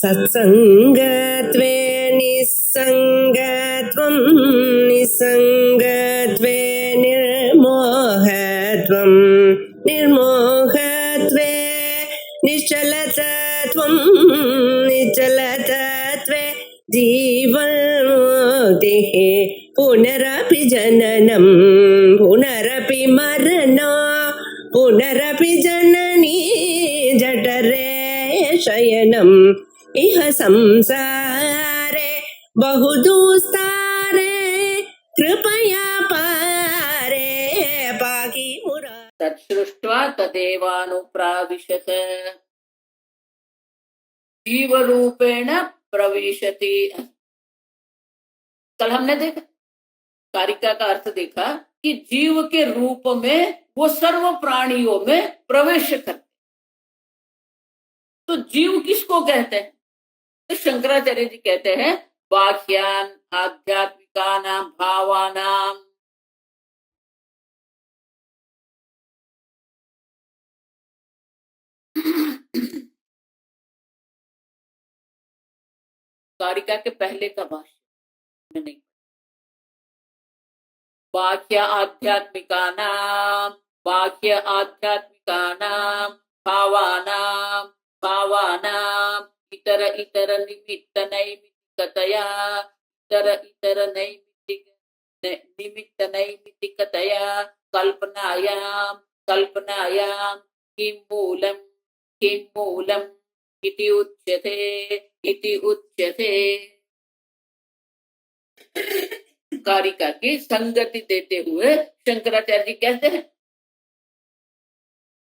सत्संगत्वे निस्संगत्वं निस्संगत्वे निर्मोहत्वं निर्मोहत्वे निश्चलतत्वं निश्चलतत्वे जीवन्मुक्तिः पुनरपि जननं पुनरपि मरणं पुनरपि जननी जठरे शयनम् इह संसारे बहुदुस्तारे कृपया पारे पाहि मुरा। तत्सृष्ट्वा तदेवानुप्राविशत जीव रूपेण प्रविशति। कल हमने देखा कारिका का अर्थ देखा कि जीव के रूप में वो सर्व प्राणियों में प्रवेश करते। तो जीव किसको कहते हैं? तो शंकराचार्य जी कहते हैं बाह्यान आध्यात्मिकानां भावानां कारिका के पहले का भाष्य नहीं। बाह्य आध्यात्मिकानां भावानां भावानां इतर इतर निमित्त नैमित्तिकतया इतर निमित्त नैमित्तिकतया कल्पनायां किं मूलम् इति उच्यते। कारिका की संगति देते हुए शंकराचार्य जी कहते हैं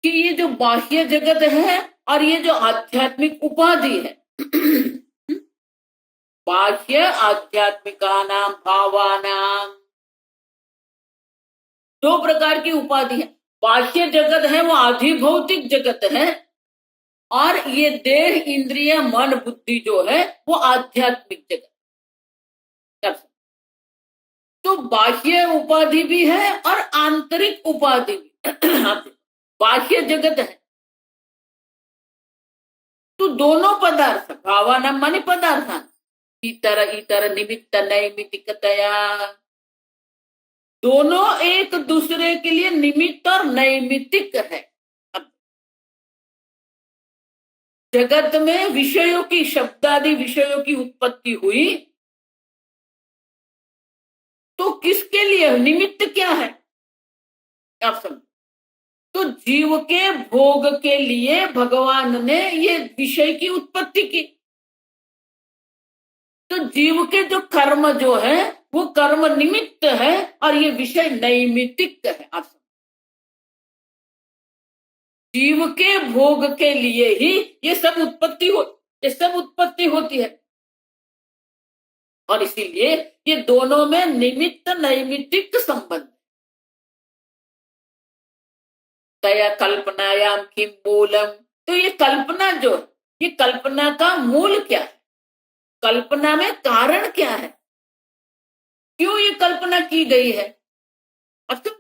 कि ये जो बाह्य जगत है और ये जो आध्यात्मिक उपाधि है बाह्य आध्यात्मिकानां भावानां दो प्रकार की उपाधि है। बाह्य जगत है वो आधिभौतिक जगत है और ये देह इंद्रिय मन बुद्धि जो है वो आध्यात्मिक जगत। तो बाह्य उपाधि भी है और आंतरिक उपाधि भी बाह्य जगत है तो दोनों पदार्थ भावाना माने पदार्थ इतर इतर निमित्त नैमित्तिकतया दोनों एक दूसरे के लिए निमित्त और नैमित्तिक है। जगत में विषयों की शब्दादि विषयों की उत्पत्ति हुई तो किसके लिए निमित्त क्या है आप समझो। तो जीव के भोग के लिए भगवान ने ये विषय की उत्पत्ति की। तो जीव के जो कर्म जो है वो कर्म निमित्त है और ये विषय नैमित्तिक है। आप समझो जीव के भोग के लिए ही ये सब उत्पत्ति होती है और इसीलिए ये दोनों में निमित्त नैमित्तिक संबंध। तया कल्पनायाम किम मूलम तो ये कल्पना जो ये कल्पना का मूल क्या है कल्पना में कारण क्या है क्यों ये कल्पना की गई है। अच्छा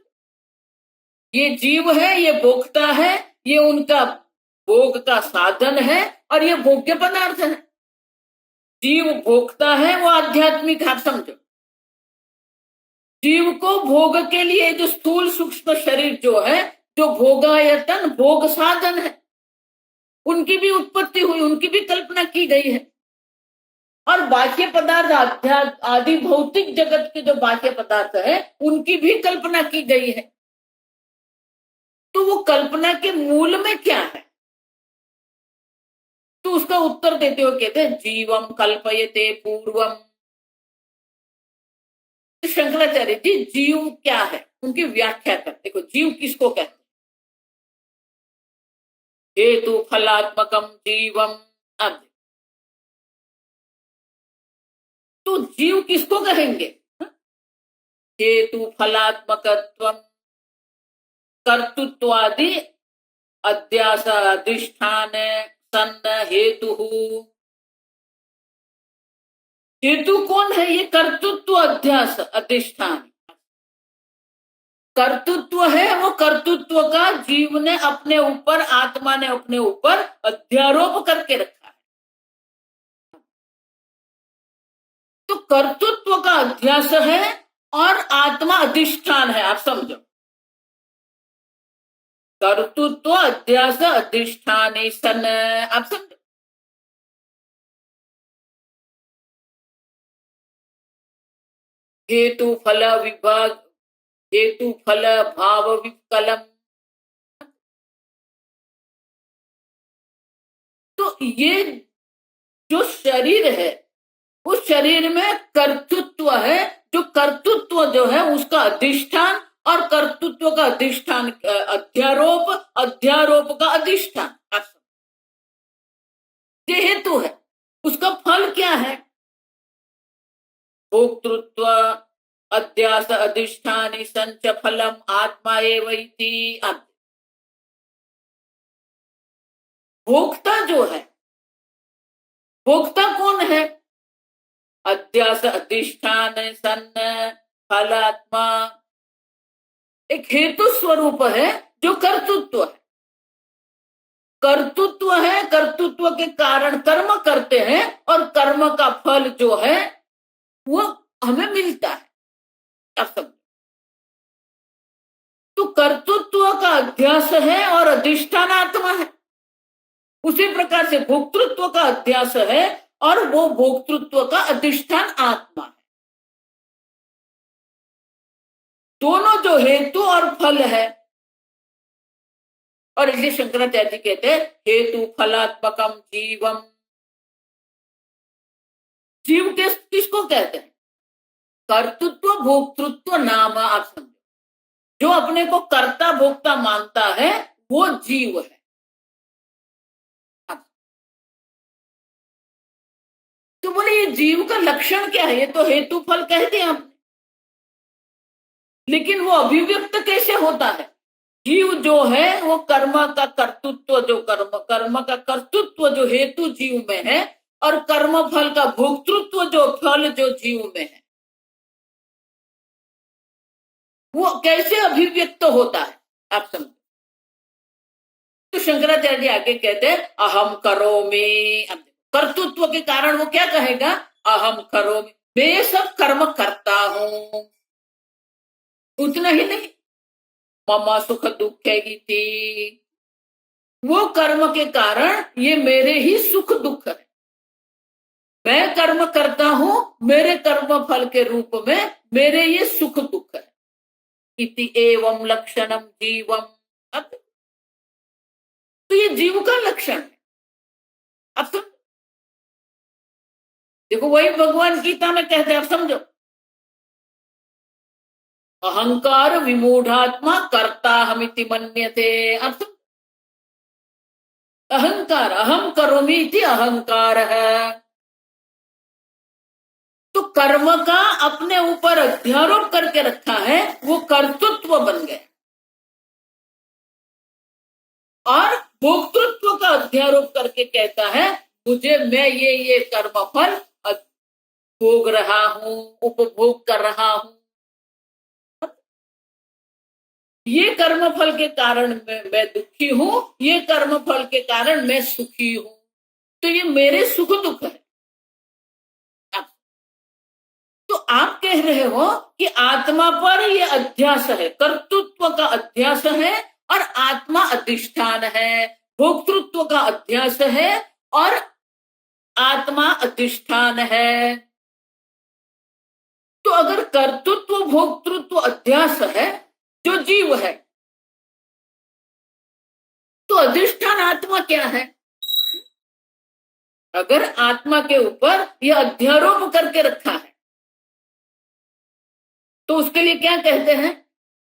ये जीव है ये भोगता है ये उनका भोग का साधन है और ये भोग्य पदार्थ है। जीव भोगता है वो आध्यात्मिक आप समझो। जीव को भोग के लिए जो स्थूल सूक्ष्म शरीर जो है जो भोगायतन भोग साधन है उनकी भी उत्पत्ति हुई उनकी भी कल्पना की गई है। और बाह्य पदार्थ आदि भौतिक जगत के जो बाह्य पदार्थ है उनकी भी कल्पना की गई है। तो वो कल्पना के मूल में क्या है तो उसका उत्तर देते हुए कहते हैं जीवम कल्पयते पूर्वम। तो शंकराचार्य जी जीव क्या है उनकी व्याख्या करते देखो जीव किसको कहते हेतु फलात्मकम जीवम। अब तो जीव किसको कहेंगे हेतु फलात्मकत्वम कर्तृत्वादि अध्यास अधिष्ठान सन्न हेतु। हेतु कौन है ये कर्तृत्व अध्यास अधिष्ठान कर्तृत्व है वो कर्तृत्व का जीव ने अपने ऊपर आत्मा ने अपने ऊपर अध्यारोप करके रखा है। कर्तृत्व का अध्यास है और आत्मा अधिष्ठान है। आप समझो, कर्तृत्व अध्यास अधिष्ठान सन। आप समझो, हेतु फल विभाग, हेतु फल भाव विकलम। तो ये जो शरीर है, उस शरीर में कर्तृत्व है, जो कर्तृत्व जो है उसका अधिष्ठान, और कर्तृत्व का अधिष्ठान अध्यारोप, अध्यारोप का अधिष्ठान। ये हेतु है, उसका फल क्या है? भोक्तृत्व अध्यास अधिष्ठान संच फलम आत्मा एव इति। भोक्ता जो है, भोक्ता कौन है? अध्यास अधिष्ठान सन फलात्मा, एक हेतु स्वरूप है जो कर्तृत्व है। कर्तृत्व है, कर्तृत्व के कारण कर्म करते हैं, और कर्म का फल जो है वो हमें मिलता है। अब समझो, तो कर्तृत्व का अध्यास है और अधिष्ठान आत्मा है। उसी प्रकार से भोक्तृत्व का अध्यास है और वो भोक्तृत्व का अधिष्ठान आत्मा है। दोनों जो हेतु और फल है, और इसलिए शंकराचार्य जी कहते हैं हेतु फलात्मकम जीवम। जीव किसको कहते हैं? कर्तृत्व भोक्तृत्व नाम। आप समझो, जो अपने को कर्ता भोक्ता मानता है वो जीव है। तो बोले ये जीव का लक्षण क्या है? ये तो हेतु फल कह दिया आपने, लेकिन वो अभिव्यक्त कैसे होता है? जीव जो है वो कर्म का कर्तृत्व, जो कर्म का कर्तृत्व जो हेतु जीव में है, और कर्म फल का भोक्तृत्व जो फल जो जीव में है, वो कैसे अभिव्यक्त होता है? आप समझो, तो शंकराचार्य जी आगे कहते हैं अहम करोमि। कर्तृत्व के कारण वो क्या कहेगा? अहम करोमि, मैं ये सब कर्म करता हूं। उतना ही नहीं, ममा सुख दुख थी, वो कर्म के कारण ये मेरे ही सुख दुख है। मैं कर्म करता हूं, मेरे कर्म फल के रूप में मेरे ये सुख दुख है। इति एवं लक्षणम जीवम। अब तो ये जीव का लक्षण है। अब समझो, देखो वही भगवान गीता में कहते हैं। अब समझो, अहंकार विमूढ़ात्मा कर्ता हमिति मन्यते। अब समझो, अहंकार, अहम करोमि इति अहंकार है, तो कर्म का अपने ऊपर अध्यारोप करके रखा है, वो कर्तृत्व बन गया। और भोक्तृत्व का अध्यारोप करके कहता है मुझे, मैं ये कर्म फल भोग रहा हूं, उपभोग कर रहा हूं। ये कर्म फल के कारण मैं दुखी हूं, ये कर्म फल के कारण मैं सुखी हूं। तो ये मेरे सुख दुख है। तो आप कह रहे हो कि आत्मा पर ये अध्यास है, कर्तृत्व का अध्यास है और आत्मा अधिष्ठान है, भोक्तृत्व का अध्यास है और आत्मा अधिष्ठान है। तो अगर कर्तृत्व भोक्तृत्व अध्यास है, जो जीव है, तो अधिष्ठान आत्मा क्या है? अगर आत्मा के ऊपर यह अध्यारोप करके रखा है, तो उसके लिए क्या कहते हैं?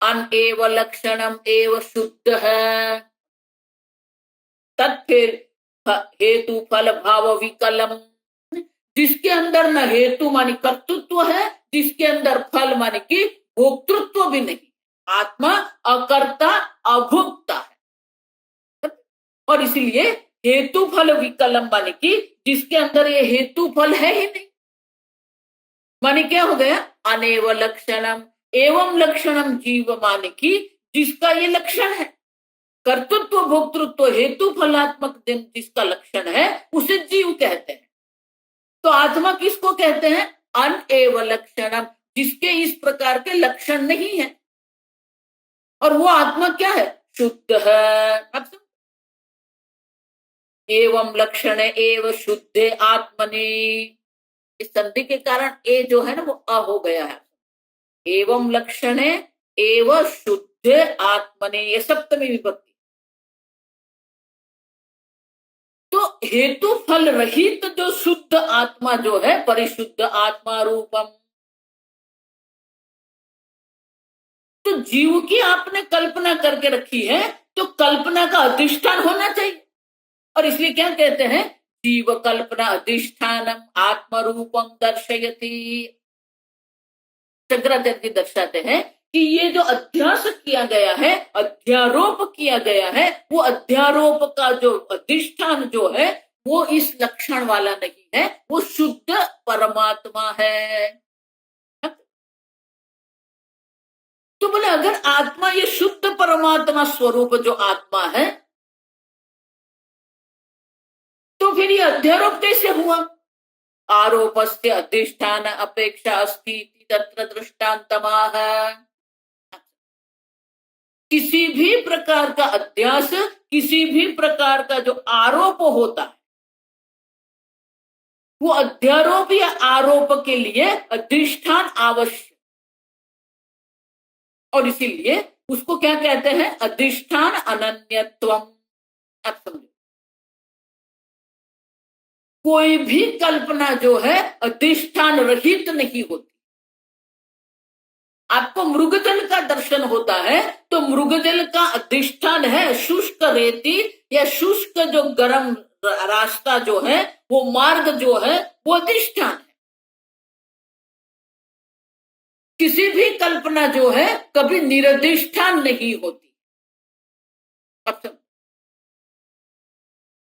अन एव लक्षणम एव शुद्ध है, तत्फिर हेतु फल भाव विकलम। जिसके अंदर न हेतु मानी कर्तृत्व है, जिसके अंदर फल मानी कि भोक्तृत्व भी नहीं, आत्मा अकर्ता अभोक्ता है। और इसलिए हेतु फल विकलम मानी कि जिसके अंदर ये हेतु फल है ही नहीं। माने क्या हो गया? अनेव लक्षणम एवं लक्षणम जीव, माने कि जिसका ये लक्षण है, कर्तृत्व भोक्तृत्व हेतु फलात्मक जिसका लक्षण है, उसे जीव कहते हैं। तो आत्मा किसको कहते हैं? अन एव लक्षणम, जिसके इस प्रकार के लक्षण नहीं है। और वो आत्मा क्या है? शुद्ध है। अब समझ? एवं लक्षण एव शुद्धे आत्मनि, इस संधि के कारण ए जो है ना वो अ हो गया है। एवं लक्षण एव शुद्ध आत्मनि, ये सप्तमी विभक्ति। तो हेतु फल रहित जो शुद्ध आत्मा जो है, परिशुद्ध आत्मा रूपम, तो जीव की आपने कल्पना करके रखी है, तो कल्पना का अधिष्ठान होना चाहिए। और इसलिए क्या कहते हैं? जीव कल्पना अधिष्ठानम आत्मरूपम दर्शयति। शंकराचार्य जी दर्शाते हैं कि ये जो अध्यास किया गया है, अध्यारोप किया गया है, वो अध्यारोप का जो अधिष्ठान जो है वो इस लक्षण वाला नहीं है, वो शुद्ध परमात्मा है। तो बोले अगर आत्मा ये शुद्ध परमात्मा स्वरूप जो आत्मा है, तो फिर ये अध्यारोप कैसे हुआ? आरोपस्य अधिष्ठान अपेक्षा अस्ति तत्र दृष्टान्तमाह। किसी भी प्रकार का अध्यास, किसी भी प्रकार का जो आरोप होता है, वो अध्यारोप या आरोप के लिए अधिष्ठान आवश्यक, और इसीलिए उसको क्या कहते हैं? अधिष्ठान अनन्यत्वम। आप समझो, कोई भी कल्पना जो है अधिष्ठान रहित नहीं होती। आपको मृगजल का दर्शन होता है, तो मृगजल का अधिष्ठान है शुष्क रेती या शुष्क जो गर्म रास्ता जो है, वो मार्ग जो है वो अधिष्ठान है। किसी भी कल्पना जो है कभी निरधिष्ठान नहीं होती। अब समझ?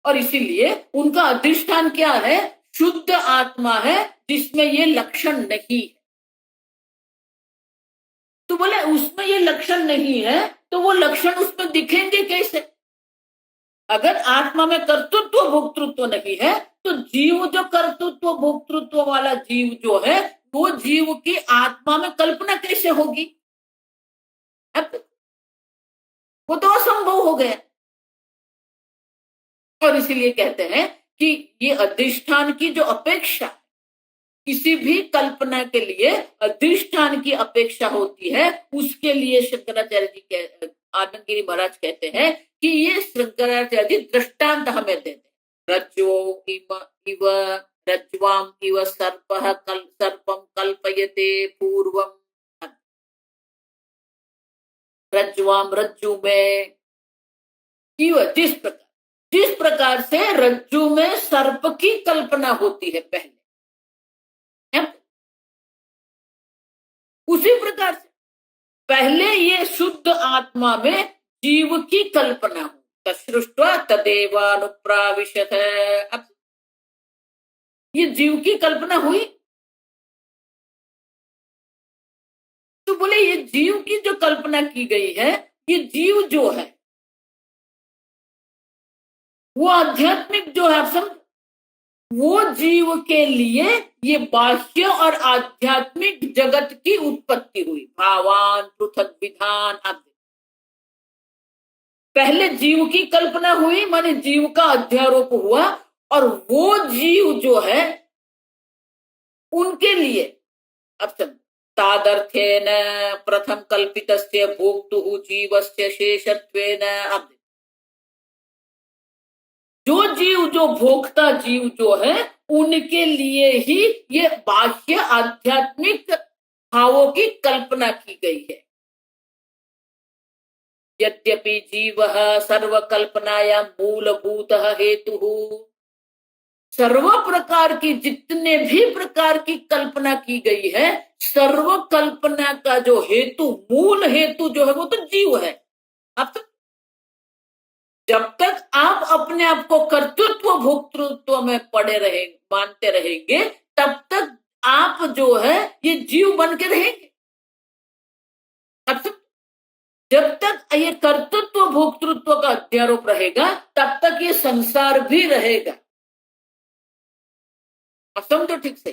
और इसीलिए उनका अधिष्ठान क्या है? शुद्ध आत्मा है, जिसमें ये लक्षण नहीं है। तो बोले उसमें ये लक्षण नहीं है, तो वो लक्षण उसमें दिखेंगे कैसे? अगर आत्मा में कर्तृत्व भोक्तृत्व नहीं है, तो जीव जो कर्तृत्व भोक्तृत्व वाला जीव जो है, वो जीव की आत्मा में कल्पना कैसे होगी? अब वो तो असंभव हो गया। और इसीलिए कहते हैं कि ये अधिष्ठान की जो अपेक्षा, किसी भी कल्पना के लिए अधिष्ठान की अपेक्षा होती है, उसके लिए शंकराचार्य जी आनंद गिरी महाराज कहते हैं कि ये शंकराचार्य जी दृष्टांत हमें देते हैं। रज्जो इव रज्ज्वाम इव सर्पम कल्पयते पूर्वम। रज्ज्वाम, रज्जु में, इव जिस प्रकार से रज्जु में सर्प की कल्पना होती है पहले, उसी प्रकार से पहले ये शुद्ध आत्मा में जीव की कल्पना हो। तसृष्ट्वा तदेवानुप्राविशत। अब ये जीव की कल्पना हुई, तो बोले ये जीव की जो कल्पना की गई है, ये जीव जो है वो आध्यात्मिक जो है, आप समझ, वो जीव के लिए ये बाह्य और आध्यात्मिक जगत की उत्पत्ति हुई। भावान पृथक विधान। अब पहले जीव की कल्पना हुई, माने जीव का अध्यारोप हुआ, और वो जीव जो है उनके लिए अब सब तादर्थेन प्रथम कल्पितस्य भोक्तुः जीवस्य शेषत्वेन। अब जो जीव, जो भोक्ता जीव जो है, उनके लिए ही ये बाह्य आध्यात्मिक भावों की कल्पना की गई है। यद्यपि जीवः सर्वकल्पनायां मूलभूतः हेतुः, सर्व प्रकार की जितने भी प्रकार की कल्पना की गई है, सर्व कल्पना का जो हेतु, मूल हेतु जो है वो तो जीव है। अब तो जब तक आप अपने आप को कर्तृत्व भोक्तृत्व में पड़े रहे, मानते रहेंगे, तब तक आप जो है ये जीव बन के रहेंगे। अब तक जब तक ये कर्तृत्व भोक्तृत्व का अध्यारोप रहेगा, तब तक ये संसार भी रहेगा। अब समझो ठीक से।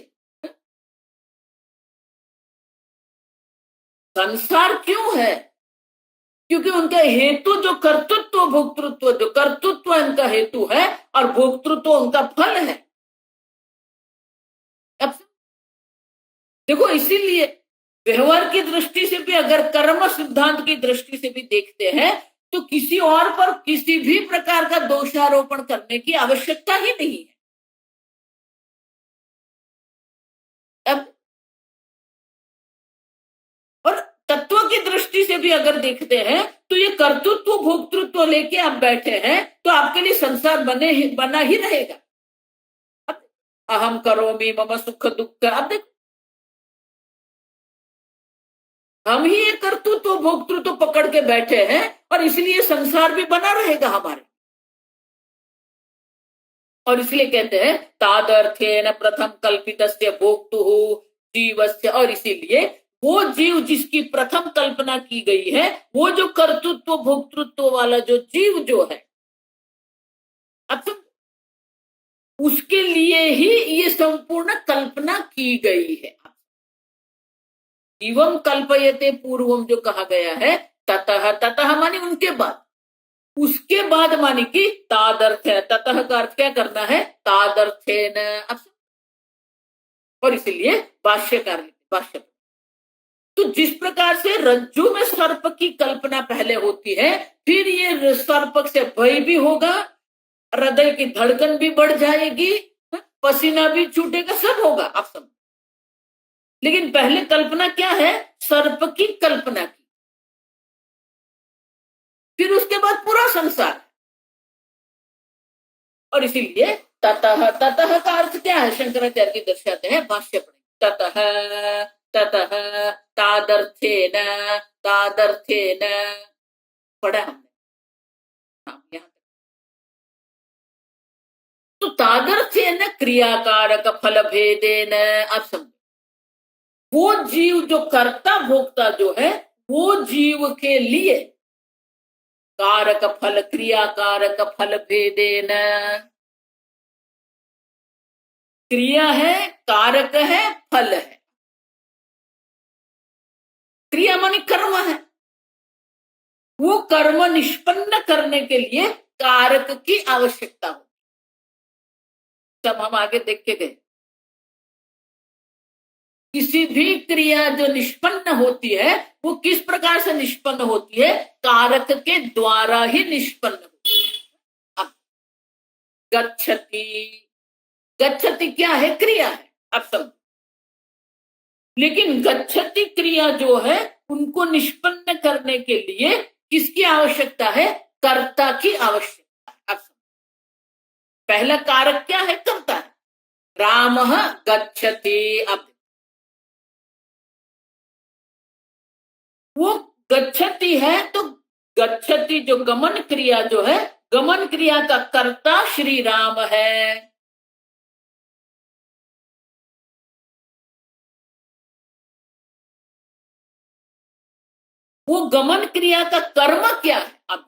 संसार क्यों है? क्योंकि उनका हेतु जो कर्तृत्व भोक्तृत्व, जो कर्तृत्व उनका हेतु है और भोक्तृत्व उनका फल है। अब देखो, इसीलिए व्यवहार की दृष्टि से भी, अगर कर्म सिद्धांत की दृष्टि से भी देखते हैं, तो किसी और पर किसी भी प्रकार का दोषारोपण करने की आवश्यकता ही नहीं है। अब और तत्व की दृष्टि से भी अगर देखते हैं, तो ये कर्तृत्व भोक्तृत्व लेके आप बैठे हैं, तो आपके लिए संसार बना ही रहेगा। अब अहम करोमि मम सुख दुख, अब देखो, हम ही ये कर्तृत्व भोक्तृत्व पकड़ के बैठे हैं और इसलिए संसार भी बना रहेगा हमारे। और इसलिए कहते हैं तादर्थेन प्रथम कल्पितस्य भोक्तुः जीवस्य, और इसीलिए वो जीव जिसकी प्रथम कल्पना की गई है, वो जो कर्तृत्व भोक्तृत्व वाला जो जीव जो है, अब तो उसके लिए ही ये संपूर्ण कल्पना की गई है। जीवम कल्पयते पूर्वम जो कहा गया है, ततः, ततः माने उनके बाद, उसके बाद माने कि तादर्थ है, ततः का अर्थ क्या करना है, तादर्थेन। और इसीलिए भाष्यकार भाष्य, तो जिस प्रकार से रज्जु में सर्प की कल्पना पहले होती है, फिर ये सर्प से भय भी होगा, हृदय की धड़कन भी बढ़ जाएगी, पसीना भी छूटेगा, सब होगा, आप सब। लेकिन पहले कल्पना क्या है, सर्प की कल्पना की, फिर उसके बाद पूरा संसार। और इसीलिए ततः, ततः का अर्थ क्या है, शंकराचार्य जी दर्शाते हैं, भाष्य पढ़े, ततः, ततः तादर्थेन, तादर्थेन पढ़ा हमने, हाँ, यहां तक। तो तादर्थेन क्रियाकारक फल भेदेन, आप समझो, वो जीव जो कर्ता भोक्ता जो है, वो जीव के लिए कारक फल, क्रिया कारक फल भेदेन, क्रिया है, कारक है, फल है। क्रिया माने कर्म है, वो कर्म निष्पन्न करने के लिए कारक की आवश्यकता हो। सब हम आगे देख के गए, किसी भी क्रिया जो निष्पन्न होती है, वो किस प्रकार से निष्पन्न होती है, कारक के द्वारा ही निष्पन्न होती है। अब गच्छति, गच्छति क्या है, क्रिया है, अब सब। लेकिन गच्छति क्रिया जो है, उनको निष्पन्न करने के लिए किसकी आवश्यकता है, कर्ता की आवश्यकता है। अब पहला कारक क्या है, कर्ता है। रामः गच्छति, अब वो गच्छति है, तो गच्छति जो गमन क्रिया जो है, गमन क्रिया का कर्ता श्री राम है। वो गमन क्रिया का कर्म क्या है, अब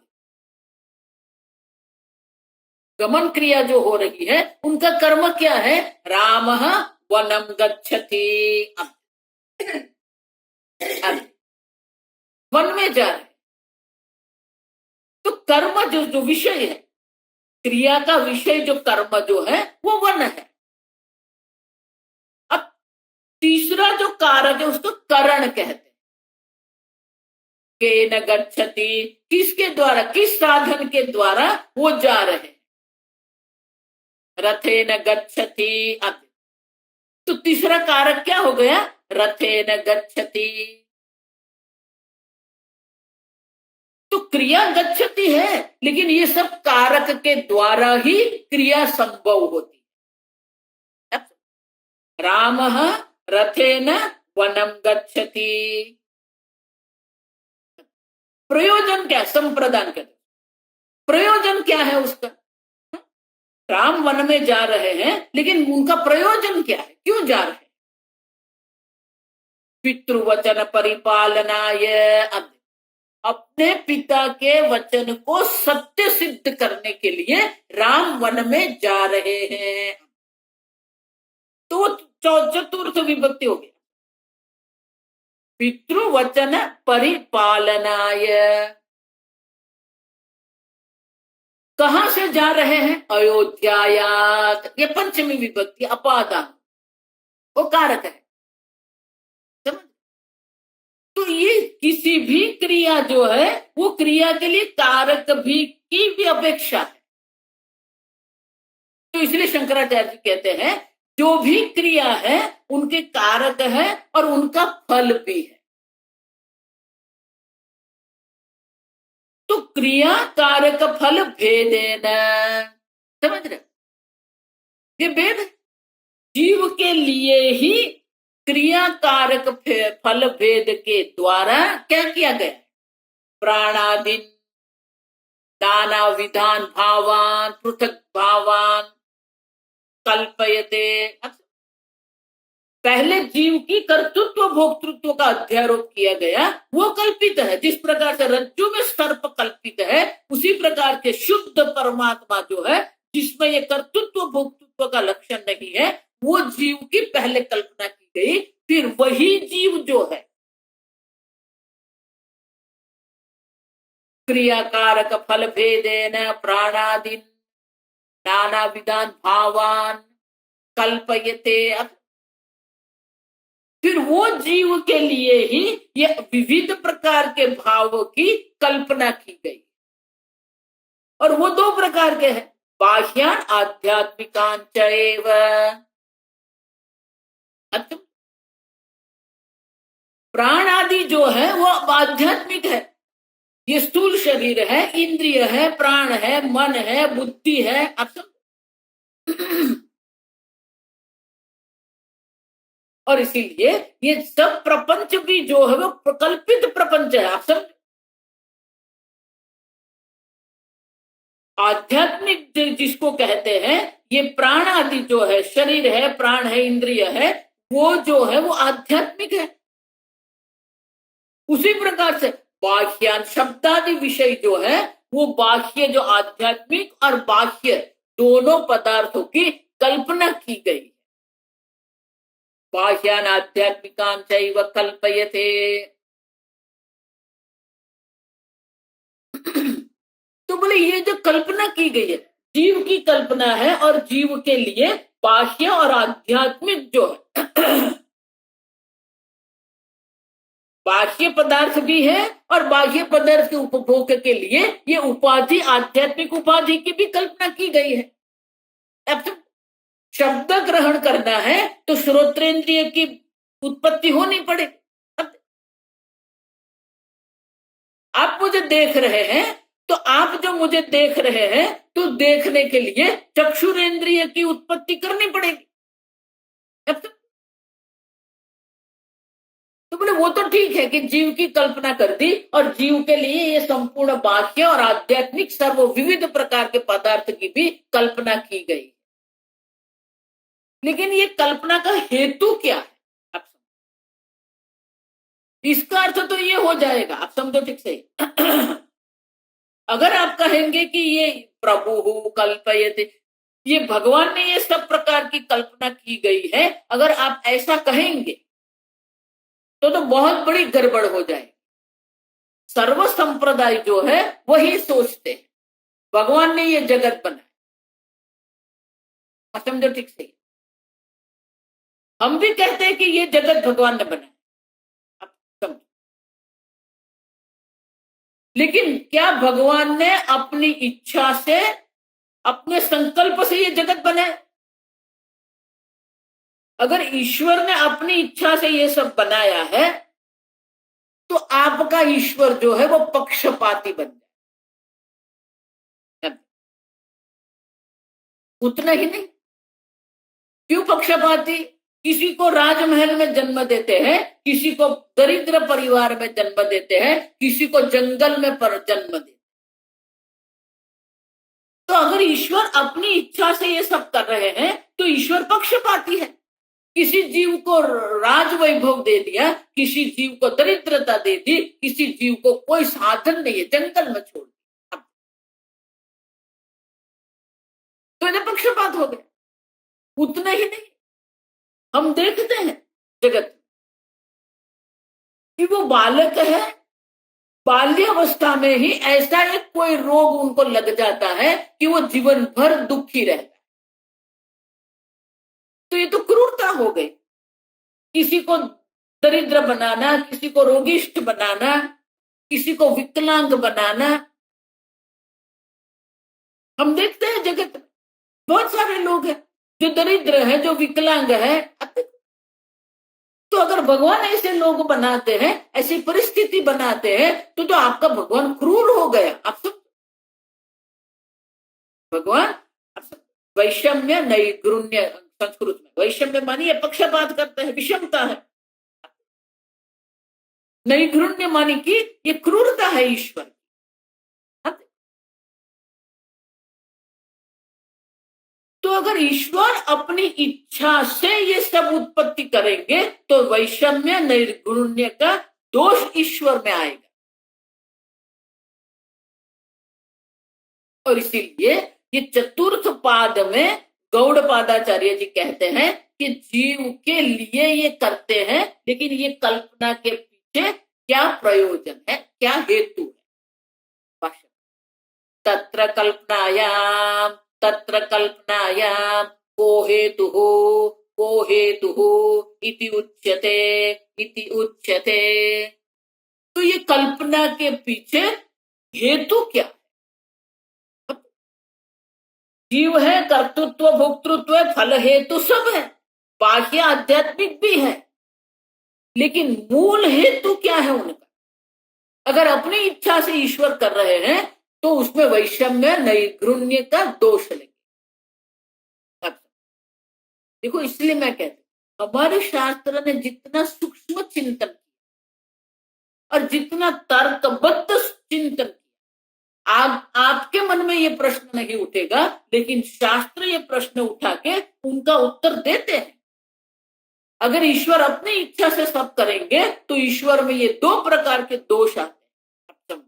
गमन क्रिया जो हो रही है, उनका कर्म क्या है, रामः वनम गच्छति, अब वन में जा रहे, तो कर्म जो विषय है, क्रिया का विषय जो कर्म जो है, वो वन है। अब तीसरा जो कारक है, उसको करण कहते हैं। केन गच्छति, किसके द्वारा, किस साधन के द्वारा वो जा रहे, रथेन गच्छति। अब तो तीसरा कारक क्या हो गया, रथेन गच्छति। तो क्रिया गच्छति है, लेकिन ये सब कारक के द्वारा ही क्रिया संभव होती है। रामः रथेन वनम गच्छति, प्रयोजन क्या, संप्रदान के प्रयोजन क्या है उसका, राम वन में जा रहे हैं, लेकिन उनका प्रयोजन क्या है, क्यों जा रहे हैं, पितृवचन परिपालनाय, अपने पिता के वचन को सत्य सिद्ध करने के लिए राम वन में जा रहे हैं। तो चतुर्थ विभक्ति हो गया, पितृवचन परिपालनाय। कहां से जा रहे हैं? अयोध्यायात। ये पंचमी विभक्ति अपादान, वो कारक है, समझ। तो ये किसी भी क्रिया जो है वो क्रिया के लिए कारक भी की भी अपेक्षा है। तो इसलिए शंकराचार्य जी कहते हैं जो भी क्रिया है उनके कारक है और उनका फल भी है। तो क्रिया कारक फल भेदेन, समझ रहे? ये भेद जीव के लिए ही क्रिया कारक फल भेद के द्वारा क्या किया गया? प्राणादीन नाना विधान भावान पृथक भावान कल्पयते। पहले जीव की कर्तृत्व भोक्तृत्व का अध्यारोप किया गया, वो कल्पित है। जिस प्रकार से रज्जु में सर्प कल्पित है, उसी प्रकार के शुद्ध परमात्मा जो है जिसमें ये कर्तृत्व भोक्तृत्व का लक्षण नहीं है, वो जीव की पहले कल्पना की गई। फिर वही जीव जो है क्रियाकारक फल भेदेन प्राणादीन नाना विधान भावान कल्पयते। फिर वो जीव के लिए ही ये विविध प्रकार के भावों की कल्पना की गई, और वो दो प्रकार के हैं, बाह्यान आध्यात्मिकान चैव। प्राण आदि जो है वो आध्यात्मिक है, ये स्थूल शरीर है, इंद्रिय है, प्राण है, मन है, बुद्धि है। और इसीलिए ये सब प्रपंच भी जो है वो प्रकल्पित प्रपंच है। आप सब आध्यात्मिक जिसको कहते हैं, ये प्राण आदि जो है, शरीर है, प्राण है, इंद्रिय है, वो जो है वो आध्यात्मिक है। उसी प्रकार से बाह्यान शब्दादि विषय जो है वो बाह्य जो आध्यात्मिक और बाह्य दोनों पदार्थों की कल्पना की गई। बाह्यान आध्यात्मिकान चैव कल्पयते। तो बोले ये जो कल्पना की गई है जीव की कल्पना है, और जीव के लिए बाह्य और आध्यात्मिक जो है बाह्य पदार्थ भी है, और बाह्य पदार्थ के उपभोग के लिए ये उपाधि आध्यात्मिक उपाधि की भी कल्पना की गई है। अब तो शब्द ग्रहण करना है तो श्रोत्रेंद्रिय की उत्पत्ति होनी पड़ेगी। अब आप मुझे देख रहे हैं, तो आप जो मुझे देख रहे हैं तो देखने के लिए चक्षुरेंद्रिय की उत्पत्ति करनी पड़ेगी। अब तो बोले वो तो ठीक है कि जीव की कल्पना कर दी, और जीव के लिए ये संपूर्ण बाह्य और आध्यात्मिक सर्व विविध प्रकार के पदार्थ की भी कल्पना की गई। लेकिन ये कल्पना का हेतु क्या है? आप इसका अर्थ तो ये हो जाएगा, आप समझो ठीक से। अगर आप कहेंगे कि ये प्रभु कल्पयते, ये भगवान ने ये सब प्रकार की कल्पना की गई है, अगर आप ऐसा कहेंगे तो बहुत बड़ी गड़बड़ हो जाए। सर्व संप्रदाय जो है वही सोचते हैं भगवान ने ये जगत बनाया। समझो ठीक से, हम भी कहते हैं कि ये जगत भगवान ने बनाया। समझो, लेकिन क्या भगवान ने अपनी इच्छा से, अपने संकल्प से ये जगत बनाया? अगर ईश्वर ने अपनी इच्छा से ये सब बनाया है तो आपका ईश्वर जो है वो पक्षपाती बन जाए। उतना ही नहीं, क्यों पक्षपाती? किसी को राजमहल में जन्म देते हैं, किसी को दरिद्र परिवार में जन्म देते हैं, किसी को जंगल में जन्म देते हैं। तो अगर ईश्वर अपनी इच्छा से ये सब कर रहे हैं तो ईश्वर पक्षपाती है। किसी जीव को राज वैभव दे दिया, किसी जीव को दरिद्रता दे दी, किसी जीव को कोई साधन नहीं है, जंगल में छोड़ दिया, तो इन्हें पक्षपात हो गया। उतना ही नहीं, हम देखते हैं जगत कि वो बालक है, बाल्यावस्था में ही ऐसा एक कोई रोग उनको लग जाता है कि वो जीवन भर दुखी रहता है। तो ये तो क्रूरता हो गई। किसी को दरिद्र बनाना, किसी को रोगिष्ठ बनाना, किसी को विकलांग बनाना। हम देखते हैं जगत में बहुत सारे लोग हैं जो दरिद्र है, जो विकलांग है। तो अगर भगवान ऐसे लोग बनाते हैं, ऐसी परिस्थिति बनाते हैं, तो आपका भगवान क्रूर हो गया। आप सब भगवान वैषम्य नैगुण्य, संस्कृत में वैषम्य मानिए पक्षपात करते हैं, विषमता है। नैगुण्य मानी कि ये क्रूरता है ईश्वर। तो अगर ईश्वर अपनी इच्छा से ये सब उत्पत्ति करेंगे तो वैषम्य नैगुण्य का दोष ईश्वर में आएगा। और इसीलिए ये चतुर्थ पाद में गौड़पादाचार्य जी कहते हैं कि जीव के लिए ये करते हैं, लेकिन ये कल्पना के पीछे क्या प्रयोजन है, क्या हेतु है। तत्र कल्पनायाम को हेतुः इति उच्यते। तो ये कल्पना के पीछे हेतु क्या है? जीव है, कर्तृत्व भोक्तृत्व है, फल हेतु सब है, बाह्य आध्यात्मिक भी है, लेकिन मूल हेतु क्या है उनका? अगर अपनी इच्छा से ईश्वर कर रहे हैं तो उसमें वैषम्य नैगुण्य का दोष लेंगे। देखो, इसलिए मैं कहती हूं हमारे शास्त्र ने जितना सूक्ष्म चिंतन किया और जितना तर्कबद्ध चिंतन किया, आपके मन में ये प्रश्न नहीं उठेगा, लेकिन शास्त्र ये प्रश्न उठा के उनका उत्तर देते हैं। अगर ईश्वर अपनी इच्छा से सब करेंगे तो ईश्वर में ये दो प्रकार के दोष आते हैं,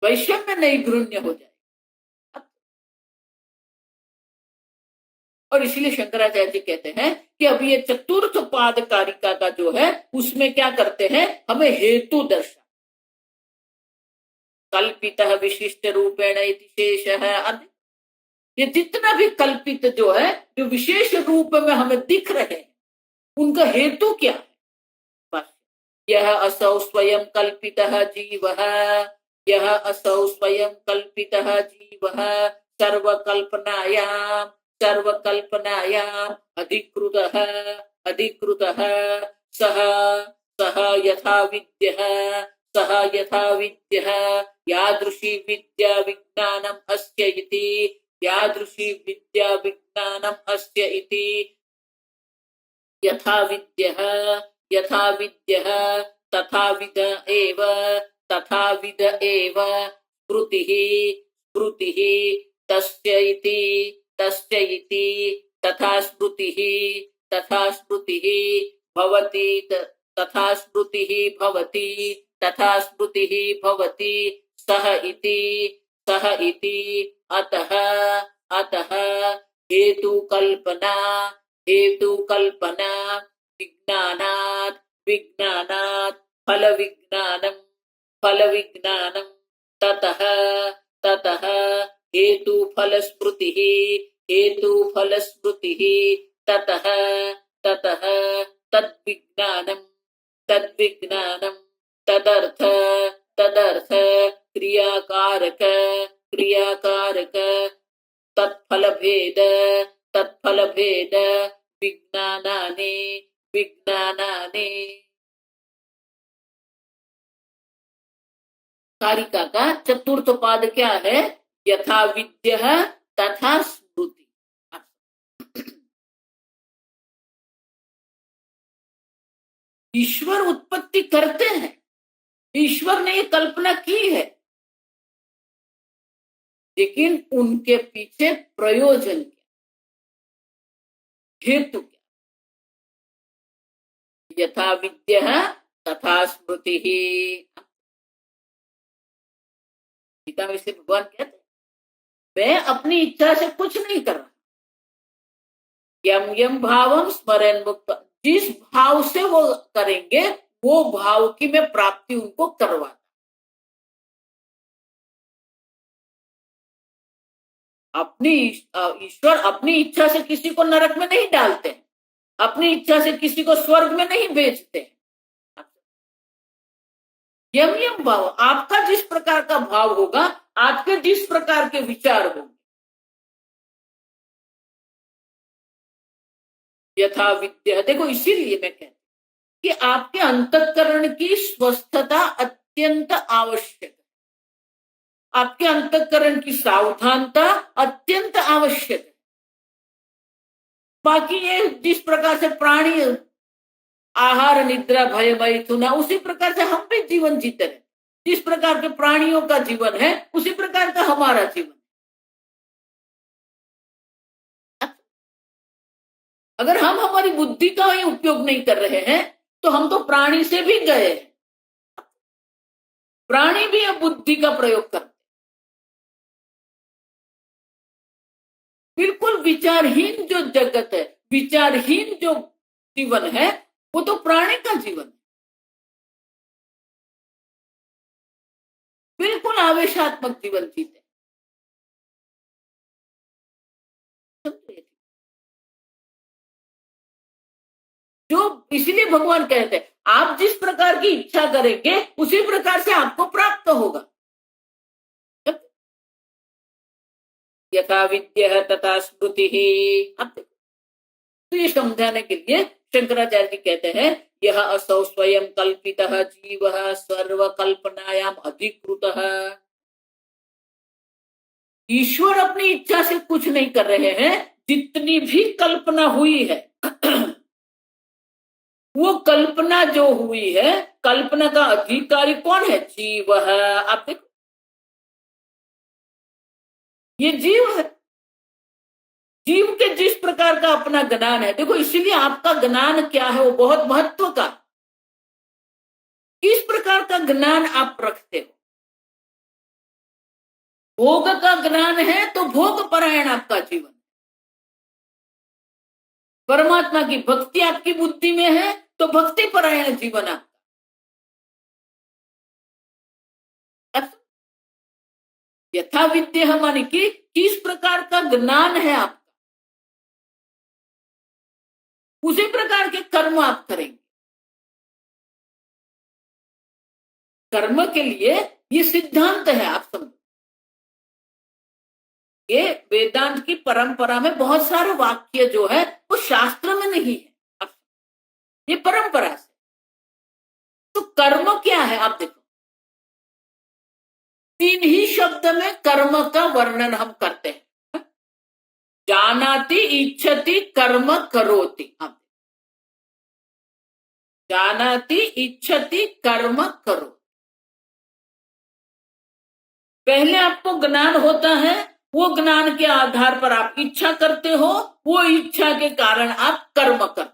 वैषम्य नैगुण्य हो जाए। और इसीलिए शंकराचार्य जी कहते हैं कि अब ये चतुर्थ पाद कारिका का जो है उसमें क्या करते हैं, हमें हेतु दर्शा। कल्पितः विशिष्ट रूपेण इति शेषः। ये जितना भी कल्पित जो है, जो विशेष रूप में हमें दिख रहे हैं, उनका हेतु क्या है? बस यह असौ स्वयं कल्पितः जीवः, यह असौ स्वयं कल्पितः जीवः सर्वकल्पनायाम अधिकृतः सह यथा विद्यः यादृशी विद्या विज्ञानम् अस्य इति, यादृशी विद्या विज्ञानम् अस्य इति। यथा विद्यः तथाविद एव स्मृतिः तस्य इति तथा स्मृतिः भवति सह इति अतः हेतु कल्पना विज्ञानात् फल विज्ञानम ततः हेतु फल स्मृतिः ततः तद्विज्ञानम तदर्थ क्रियाकारक तत्फल भेद विज्ञानानि कारिका का चतुर्थ पाद क्या है? यथा विद्यः तथा स्मृति। ईश्वर उत्पत्ति करते हैं, ईश्वर ने ये कल्पना की है, लेकिन उनके पीछे प्रयोजन क्या, हेतु क्या? यथा विद्यः तथा स्मृतिः। गीता में से भगवान कहते हैं मैं अपनी इच्छा से कुछ नहीं कर रहा, यम भावम स्मरण मुक्त, जिस भाव से वो करेंगे वो भाव की मैं प्राप्ति उनको करवाता। ईश्वर अपनी इच्छा से किसी को नरक में नहीं डालते, अपनी इच्छा से किसी को स्वर्ग में नहीं भेजते। यम यम भाव, आपका जिस प्रकार का भाव होगा, आपके जिस प्रकार के विचार होंगे, यथा विद्या। देखो इसीलिए मैं कहती कि आपके अंतःकरण की स्वस्थता अत्यंत आवश्यक है, आपके अंतःकरण की सावधानता अत्यंत आवश्यक है। बाकी ये जिस प्रकार से प्राणी आहार निद्रा भय मैथुन, उसी प्रकार से हम भी जीवन जीते रहे। जिस प्रकार के प्राणियों का जीवन है उसी प्रकार का हमारा जीवन। अगर हम हमारी बुद्धि का ही उपयोग नहीं कर रहे हैं तो हम तो प्राणी से भी गए। प्राणी भी अब बुद्धि का प्रयोग करते, बिल्कुल विचारहीन जो जगत है, विचारहीन जो जीवन है, वो तो प्राणी का जीवन है। बिल्कुल आवेशात्मक जीवन जीते। जो इसलिए भगवान कहते हैं आप जिस प्रकार की इच्छा करेंगे उसी प्रकार से आपको प्राप्त होगा। यथा विद्या तथा स्मृति ही। तो ये समझाने के लिए शंकराचार्य जी कहते हैं यह असौ स्वयं कल्पितः जीवः सर्व कल्पनायाम अधिकृतः। ईश्वर अपनी इच्छा से कुछ नहीं कर रहे हैं, जितनी भी कल्पना हुई है वो कल्पना जो हुई है, कल्पना का अधिकारी कौन है? जीव है। आप देखो ये जीव है, जीव के जिस प्रकार का अपना ज्ञान है। देखो इसीलिए आपका ज्ञान क्या है वो बहुत महत्व का। किस प्रकार का ज्ञान आप रखते हो? भोग का ज्ञान है तो भोग परायण आपका जीवन। परमात्मा की भक्ति आपकी बुद्धि में है तो भक्ति परायण जीवन आपका। यथा विद्या मानी कि किस प्रकार का ज्ञान है आपका, उसी प्रकार के कर्म आप करेंगे। कर्म के लिए ये सिद्धांत है, आप समझो। ये वेदांत की परंपरा में बहुत सारे वाक्य जो है वो शास्त्र में नहीं है, ये परंपरा से। तो कर्म क्या है आप देखो, तीन ही शब्द में कर्म का वर्णन हम करते हैं। जानाति इच्छति कर्म करोति। हम जानाति इच्छति कर्म करो। पहले आपको ज्ञान होता है, वो ज्ञान के आधार पर आप इच्छा करते हो, वो इच्छा के कारण आप कर्म करते हो।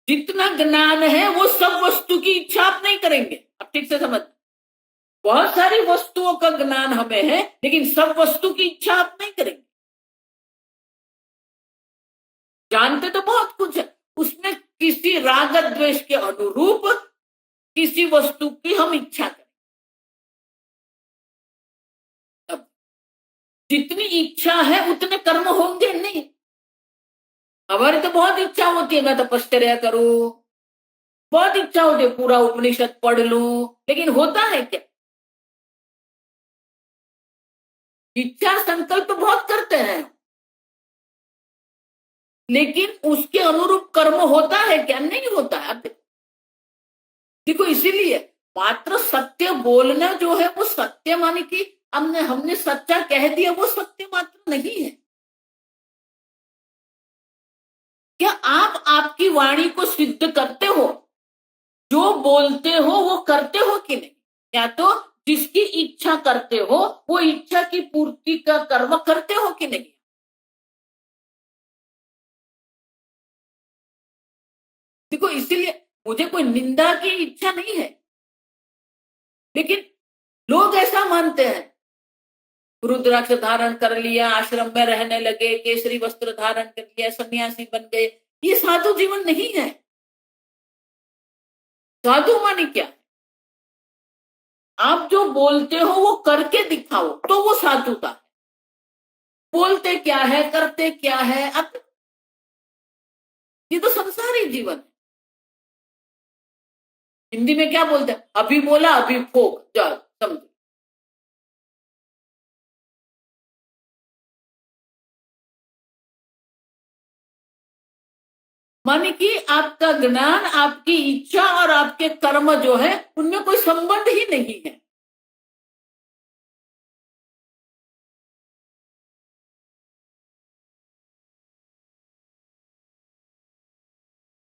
जितना ज्ञान है वो सब वस्तु की इच्छा आप नहीं करेंगे। आप ठीक से समझ, बहुत सारी वस्तुओं का ज्ञान हमें है लेकिन सब वस्तु की इच्छा आप नहीं करेंगे। जानते तो बहुत कुछ है, उसमें किसी राग द्वेष के अनुरूप किसी वस्तु की हम इच्छा करें। अब जितनी इच्छा है उतने कर्म होंगे नहीं। हमारी तो बहुत इच्छा होती है मैं तपश्चर्या करूं, बहुत इच्छा होती है पूरा उपनिषद पढ़ लूं, लेकिन होता है क्या? इच्छा संकल्प बहुत करते हैं लेकिन उसके अनुरूप कर्म होता है क्या? नहीं होता है। देखो इसीलिए मात्र सत्य बोलना जो है वो सत्य माने कि हमने सच्चा कह दिया, वो सत्य मात्र नहीं है। क्या आप आपकी वाणी को सिद्ध करते हो? जो बोलते हो वो करते हो कि नहीं? या तो जिसकी इच्छा करते हो वो इच्छा की पूर्ति का कर्म करते हो कि नहीं? देखो इसीलिए मुझे कोई निंदा की इच्छा नहीं है, लेकिन लोग ऐसा मानते हैं रुद्राक्ष धारण कर लिया, आश्रम में रहने लगे, केसरी वस्त्र धारण कर लिया, सन्यासी बन गए। ये साधु जीवन नहीं है। साधु माने क्या? आप जो बोलते हो वो करके दिखाओ तो वो साधुता है। बोलते क्या है, करते क्या है, अब ये तो संसारी जीवन है। हिंदी में क्या बोलते हैं? अभी बोला अभी फोक, जाओ समझो। माने कि आपका ज्ञान, आपकी इच्छा और आपके कर्म जो है उनमें कोई संबंध ही नहीं है।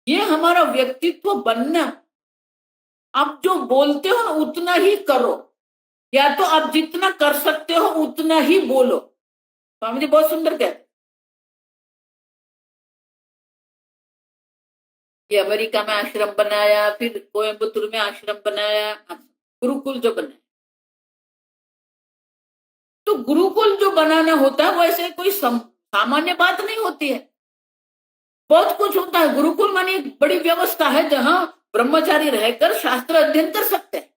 ये हमारा व्यक्तित्व बनना। आप जो बोलते हो ना उतना ही करो, या तो आप जितना कर सकते हो उतना ही बोलो। स्वामी जी बहुत सुंदर कहते, ये अमेरिका में आश्रम बनाया, फिर कोयम्बतूर में आश्रम बनाया, गुरुकुल जो बनाया। तो गुरुकुल जो बनाना होता है वैसे कोई सामान्य बात नहीं होती है, बहुत कुछ होता है। गुरुकुल मानी एक बड़ी व्यवस्था है जहां ब्रह्मचारी रहकर शास्त्र अध्ययन कर सकते हैं।